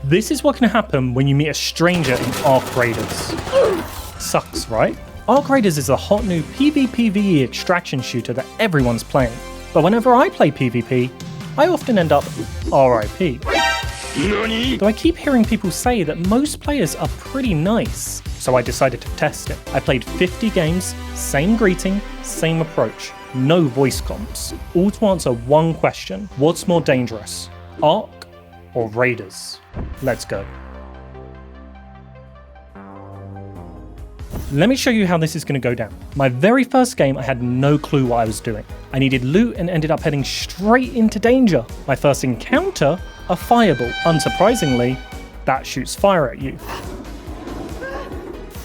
This is what can happen when you meet a stranger in Ark Raiders. Sucks, right? Ark Raiders is a hot new PvPvE extraction shooter that everyone's playing. But whenever I play PvP, I often end up RIP. Though I keep hearing people say that most players are pretty nice, so I decided to test it. I played 50 games, same greeting, same approach, no voice comms, all to answer one question: what's more dangerous, Ark or Raiders? Let's go. Let me show you how this is going to go down. My very first game, I had no clue what I was doing. I needed loot and ended up heading straight into danger. My first encounter, a fireball. Unsurprisingly, that shoots fire at you.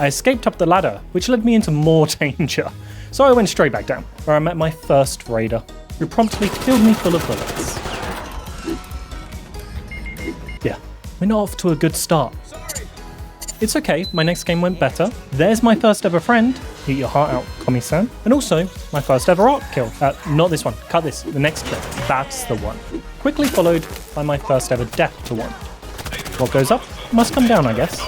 I escaped up the ladder, which led me into more danger. So I went straight back down, where I met my first raider, who promptly filled me full of bullets. Yeah, we're not off to a good start. It's okay, my next game went better. There's my first ever friend. Eat your heart out, Komi-san. And also, my first ever Ark kill. Not this one, cut this, the next kill. That's the one. Quickly followed by my first ever death to one. What goes up must come down, I guess.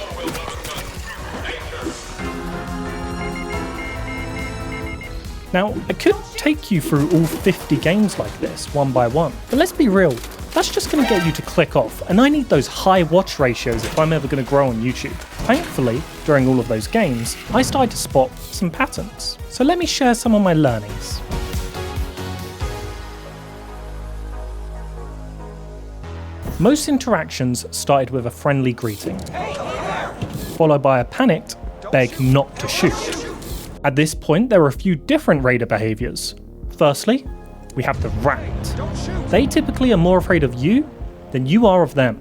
Now, I could take you through all 50 games like this, one by one. But let's be real, that's just going to get you to click off, and I need those high watch ratios if I'm ever going to grow on YouTube. Thankfully, during all of those games, I started to spot some patterns. So let me share some of my learnings. Most interactions started with a friendly greeting, followed by a panicked beg not to shoot. At this point, there are a few different raider behaviours. Firstly, we have the rat. They typically are more afraid of you than you are of them.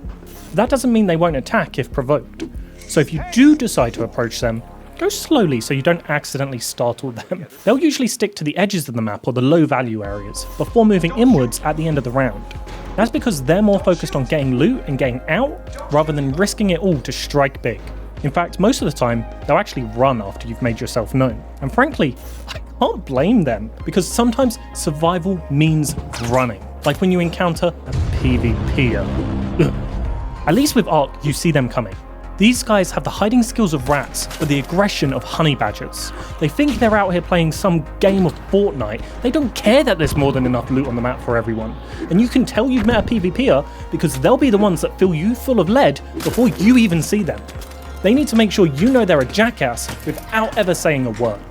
That doesn't mean they won't attack if provoked. So if you do decide to approach them, go slowly so you don't accidentally startle them. They'll usually stick to the edges of the map or the low value areas before moving inwards at the end of the round. That's because they're more focused on getting loot and getting out rather than risking it all to strike big. In fact, most of the time, they'll actually run after you've made yourself known. And frankly, I can't blame them, because sometimes survival means running. Like when you encounter a PvPer. At least with Ark, you see them coming. These guys have the hiding skills of rats, but the aggression of honey badgers. They think they're out here playing some game of Fortnite. They don't care that there's more than enough loot on the map for everyone. And you can tell you've met a PvPer because they'll be the ones that fill you full of lead before you even see them. They need to make sure you know they're a jackass without ever saying a word.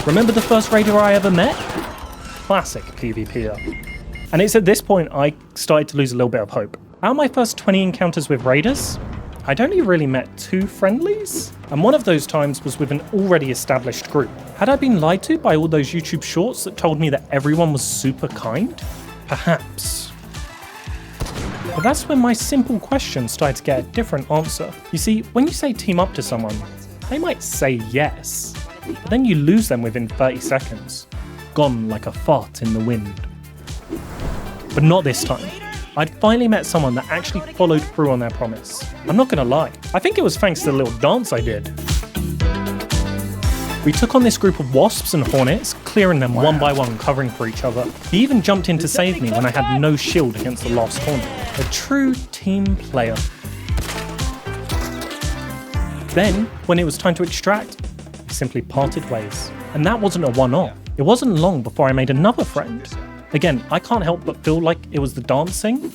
Remember the first raider I ever met? Classic PvPer. And it's at this point I started to lose a little bit of hope. Out of my first 20 encounters with raiders, I'd only really met 2 friendlies, and one of those times was with an already established group. Had I been lied to by all those YouTube shorts that told me that everyone was super kind? Perhaps. But that's when my simple question started to get a different answer. You see, when you say team up to someone, they might say yes, but then you lose them within 30 seconds. Gone like a fart in the wind. But not this time. I'd finally met someone that actually followed through on their promise. I'm not gonna lie, I think it was thanks to the little dance I did. We took on this group of wasps and hornets, clearing them one by one, covering for each other. He even jumped in to save me when I had no shield against the last hornet. A true team player. Then, when it was time to extract, we simply parted ways. And that wasn't a one-off. It wasn't long before I made another friend. Again, I can't help but feel like it was the dancing.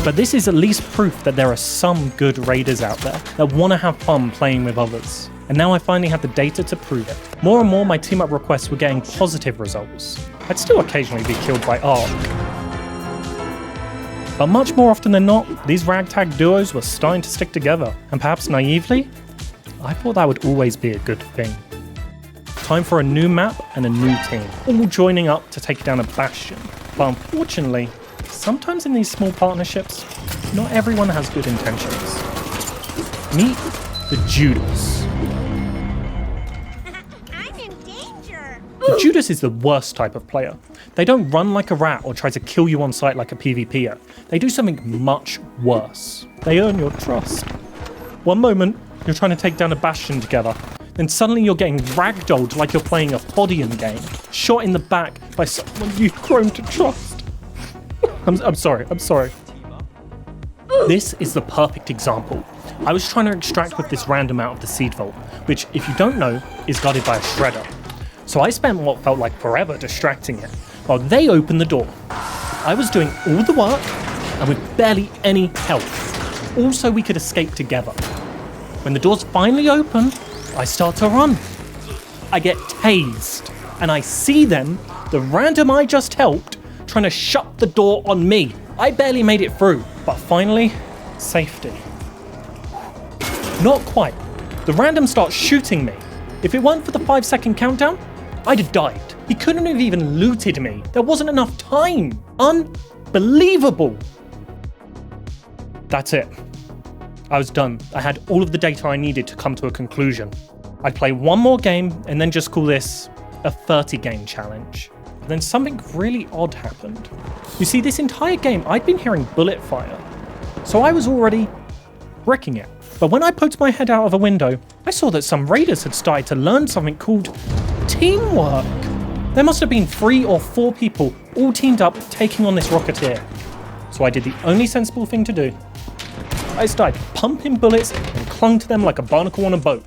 But this is at least proof that there are some good raiders out there that want to have fun playing with others. And now I finally have the data to prove it. More and more my team up requests were getting positive results. I'd still occasionally be killed by Ark. But much more often than not, these ragtag duos were starting to stick together. And perhaps naively, I thought that would always be a good thing. Time for a new map and a new team, all joining up to take down a bastion. But unfortunately, sometimes in these small partnerships, not everyone has good intentions. Meet the Judas. I'm in danger. The Judas is the worst type of player. They don't run like a rat or try to kill you on sight like a PvPer. They do something much worse. They earn your trust. One moment, you're trying to take down a bastion together. Then suddenly you're getting ragdolled like you're playing a Podium game. Shot in the back by someone you've grown to trust. I'm sorry. This is the perfect example. I was trying to extract with this random out of the seed vault, which, if you don't know, is guarded by a shredder. So I spent what felt like forever distracting it, while they opened the door. I was doing all the work, and with barely any help. Also, we could escape together. When the doors finally open, I start to run. I get tased, and I see them, the random I just helped, trying to shut the door on me. I barely made it through, but finally, safety. Not quite. The random starts shooting me. If it weren't for the 5-second countdown, I'd have died. He couldn't have even looted me. There wasn't enough time. Unbelievable. That's it. I was done. I had all of the data I needed to come to a conclusion. I'd play one more game and then just call this a 30-game challenge. But then something really odd happened. You see, this entire game I'd been hearing bullet fire, so I was already wrecking it. But when I poked my head out of a window, I saw that some raiders had started to learn something called teamwork. There must have been 3 or 4 people all teamed up taking on this rocketeer. So I did the only sensible thing to do. I started pumping bullets and clung to them like a barnacle on a boat.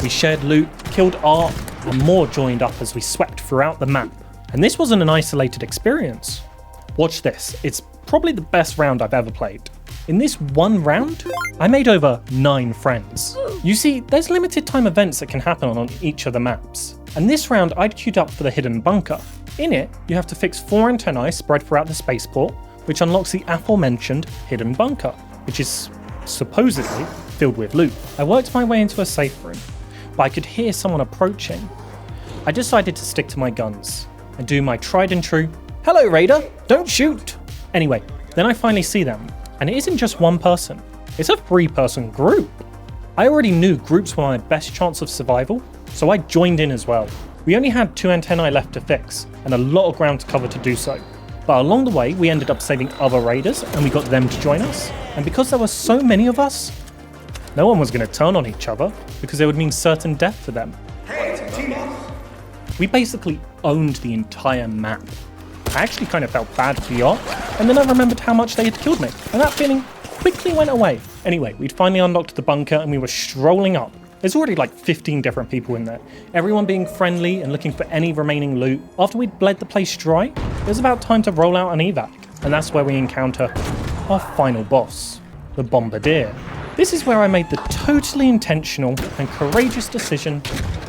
We shared loot, killed Ark, and more joined up as we swept throughout the map. And this wasn't an isolated experience. Watch this, it's probably the best round I've ever played. In this one round, I made over 9 friends. You see, there's limited time events that can happen on each of the maps. And this round I'd queued up for the hidden bunker. In it, you have to fix 4 antennae spread throughout the spaceport, which unlocks the aforementioned hidden bunker, which is supposedly filled with loot. I worked my way into a safe room, but I could hear someone approaching. I decided to stick to my guns and do my tried and true, "Hello Raider, don't shoot!" Anyway, then I finally see them, and it isn't just one person, it's a 3-person group. I already knew groups were my best chance of survival, so I joined in as well. We only had 2 antennae left to fix, and a lot of ground to cover to do so. But along the way, we ended up saving other raiders, and we got them to join us. And because there were so many of us, no one was going to turn on each other, because it would mean certain death for them. Hey, team up! We basically owned the entire map. I actually kind of felt bad for the Ark, and then I remembered how much they had killed me, and that feeling quickly went away. Anyway, we'd finally unlocked the bunker, and we were strolling up. There's already like 15 different people in there, everyone being friendly and looking for any remaining loot. After we'd bled the place dry, it was about time to roll out an evac, and that's where we encounter our final boss, the Bombardier. This is where I made the totally intentional and courageous decision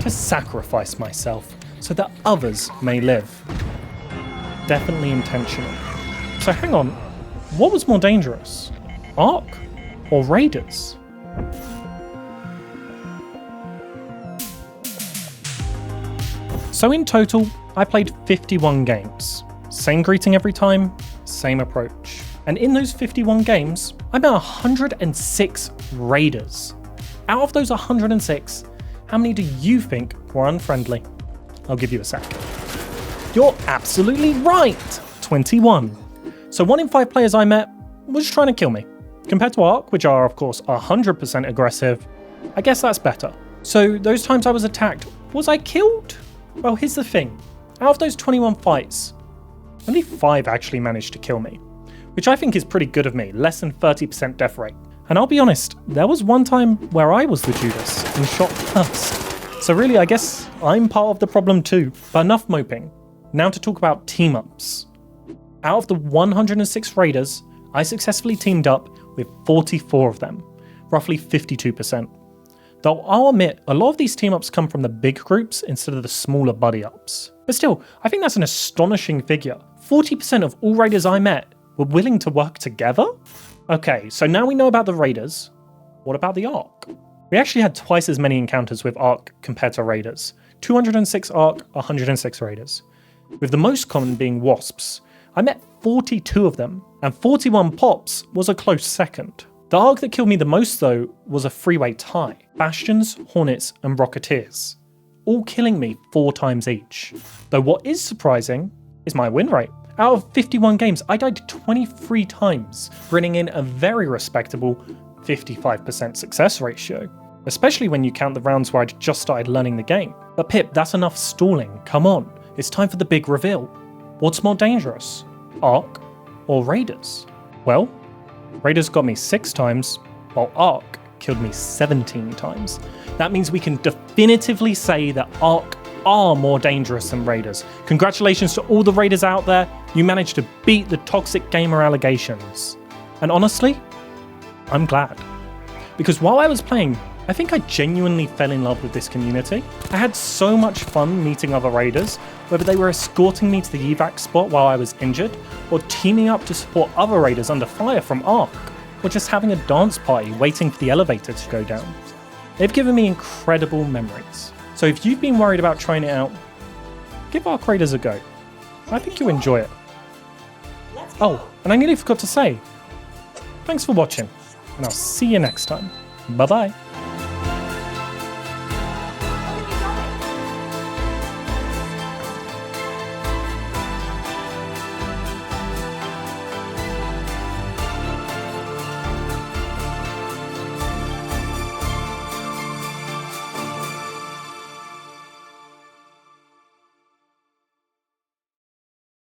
to sacrifice myself so that others may live. Definitely intentional. So hang on, what was more dangerous? Ark or Raiders? So in total, I played 51 games. Same greeting every time, same approach. And in those 51 games, I met 106 raiders. Out of those 106, how many do you think were unfriendly? I'll give you a sec. You're absolutely right! 21. So 1 in 5 players I met was trying to kill me. Compared to Ark, which are of course 100% aggressive, I guess that's better. So those times I was attacked, was I killed? Well, here's the thing. Out of those 21 fights, only 5 actually managed to kill me, which I think is pretty good of me, less than 30% death rate. And I'll be honest, there was one time where I was the Judas and shot first. So really, I guess I'm part of the problem too. But enough moping. Now to talk about team-ups. Out of the 106 raiders, I successfully teamed up with 44 of them, roughly 52%. Though I'll admit, a lot of these team-ups come from the big groups instead of the smaller buddy-ups. But still, I think that's an astonishing figure. 40% of all raiders I met were willing to work together? Okay, so now we know about the raiders. What about the Ark? We actually had twice as many encounters with Ark compared to raiders. 206 Ark, 106 raiders. With the most common being wasps. I met 42 of them, and 41 pops was a close second. The Ark that killed me the most though was a 3-way tie. Bastions, Hornets and Rocketeers. All killing me 4 times each. Though what is surprising is my win rate. Out of 51 games, I died 23 times, bringing in a very respectable 55% success ratio. Especially when you count the rounds where I'd just started learning the game. But Pip, that's enough stalling, come on. It's time for the big reveal. What's more dangerous? Ark or Raiders? Well, Raiders got me 6 times, while Ark killed me 17 times. That means we can definitively say that Ark are more dangerous than Raiders. Congratulations to all the Raiders out there, you managed to beat the toxic gamer allegations. And honestly, I'm glad. Because while I was playing, I think I genuinely fell in love with this community. I had so much fun meeting other Raiders, whether they were escorting me to the evac spot while I was injured, or teaming up to support other Raiders under fire from Ark, or just having a dance party waiting for the elevator to go down. They've given me incredible memories. So if you've been worried about trying it out, give Ark Raiders a go. I think you'll enjoy it. Oh, and I nearly forgot to say, thanks for watching, and I'll see you next time. Bye bye.